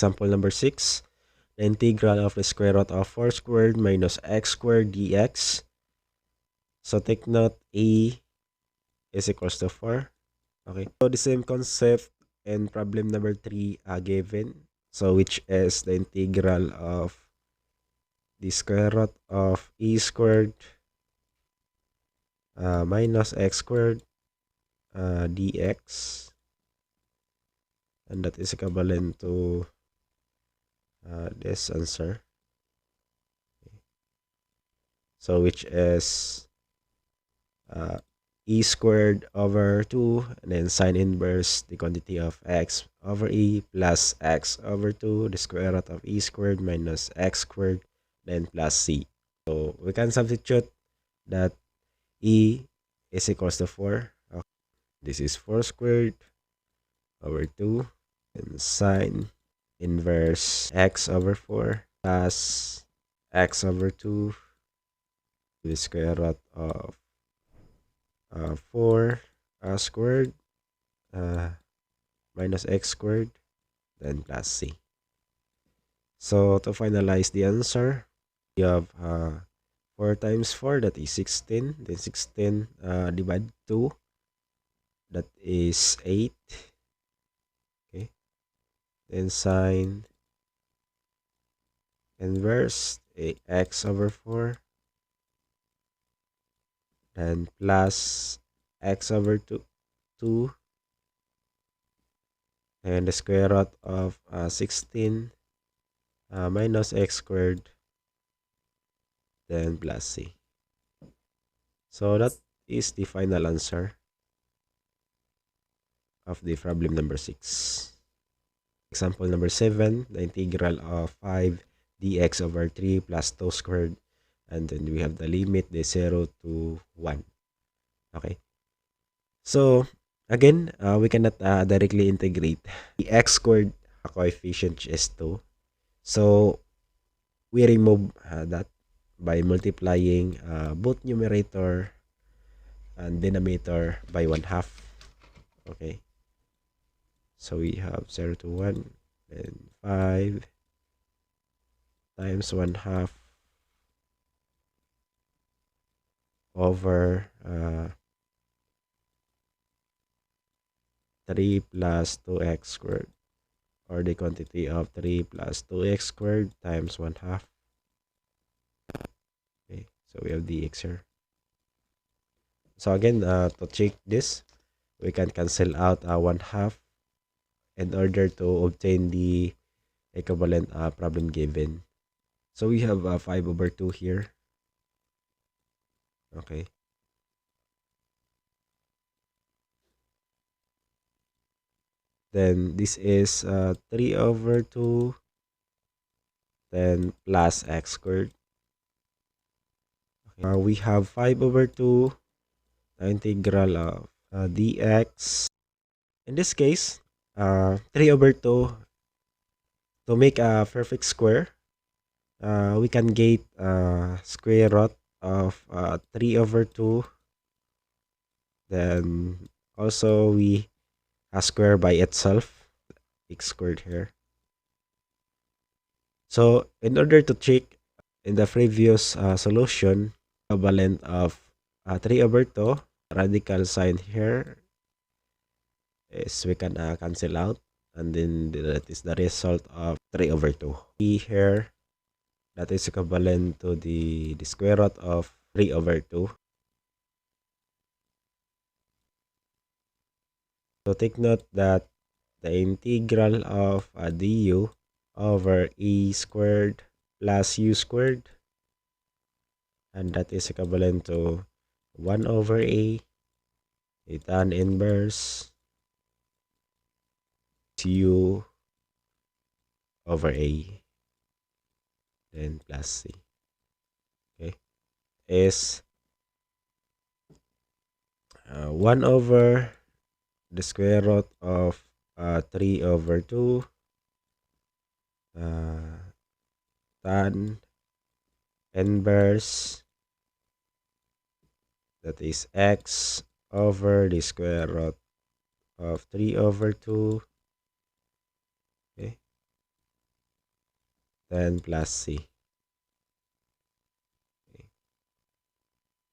Example number 6. The integral of the square root of 4 squared minus x squared dx. So take note, a is equals to 4. Okay. So the same concept in problem number 3 given. So which is the integral of the square root of e squared minus x squared dx. And that is equivalent to this answer. So which is e squared over 2 and then sine inverse the quantity of x over e plus x over 2 the square root of e squared minus x squared then plus c. So we can substitute that e is equals to 4. Okay. This is 4 squared over 2 and sine inverse x over 4 plus x over 2 the square root of 4 squared minus x squared then plus c. So to finalize the answer, we have 4 times 4, that is 16. Then 16 divided 2, that is 8. Okay. Then sine inverse x over 4 then plus x over 2 and the square root of 16 minus x squared then plus c. So that is the final answer of the problem number 6. Example number 7, the integral of 5 dx over 3 plus 2 squared, and then we have the limit the 0 to 1. Okay. So again, we cannot directly integrate the x squared coefficient is 2. So we remove that by multiplying both numerator and denominator by 1/2. Okay. So we have 0 to 1 and 5 times 1/2 over 3 plus 2x squared, or the quantity of 3 plus 2x squared times 1/2. Okay, so we have the x here. So again, to check this, we can cancel out 1/2 in order to obtain the equivalent problem given. So we have 5 over 2 here. Okay. Then this is 3 over 2 then plus x squared. Okay. We have 5 over 2 the integral of dx. In this case, 3 over 2, to make a perfect square, we can get square root of 3 over 2. Then also we square by itself, x squared here. So in order to check in the previous solution, equivalent of 3 over 2, radical sign here is we can cancel out, and then that is the result of 3 over 2. E here, that is equivalent to the square root of 3 over 2. So take note that the integral of du over e squared plus u squared, and that is equivalent to 1 over a tan inverse u over a then plus c. Okay, is 1 over the square root of 3 over 2 tan inverse, that is x over the square root of 3 over 2. Okay, then plus c. Okay.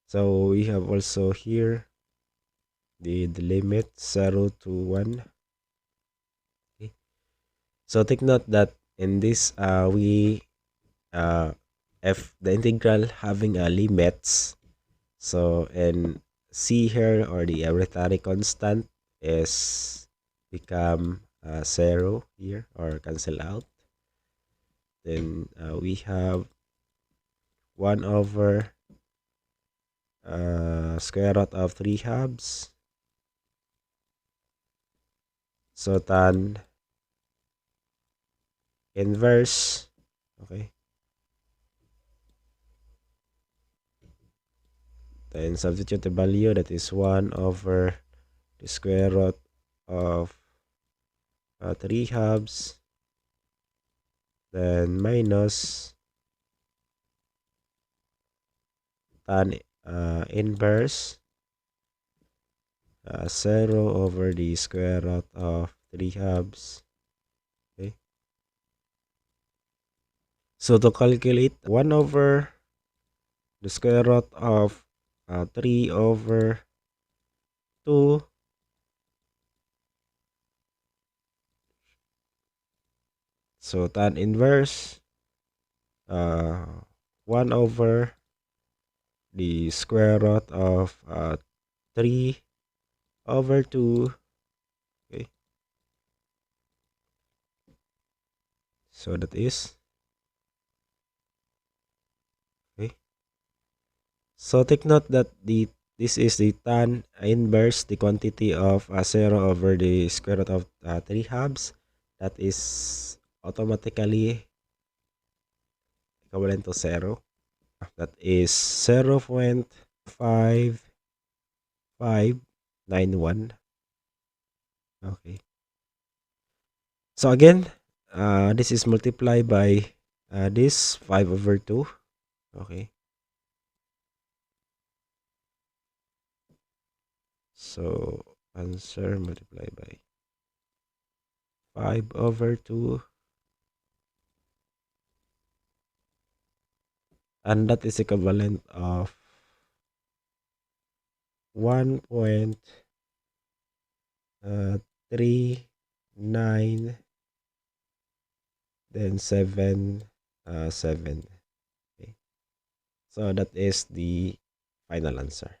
So we have also here the limit 0 to 1. Okay. So take note that in this if the integral having a limits, so and c here, or the arbitrary constant, is become 0 here or cancel out, then we have 1 over square root of 3 halves. So tan inverse, okay, then substitute the value, that is 1 over the square root of 3 halves, then minus tan inverse 0 over the square root of 3 halves. Okay. So to calculate 1 over the square root of 3 over 2, so tan inverse 1 over the square root of 3 over 2. Okay. So that is, okay. So take note that this is the tan inverse, the quantity of 0 over the square root of 3 halves. That is automatically equivalent to 0. That is 0.5591. Okay. So again, this is multiplied by this 5 over 2. Okay. So answer multiplied by 5 over 2. And that is equivalent of 1.39 then 7 7. Okay. So that is the final answer.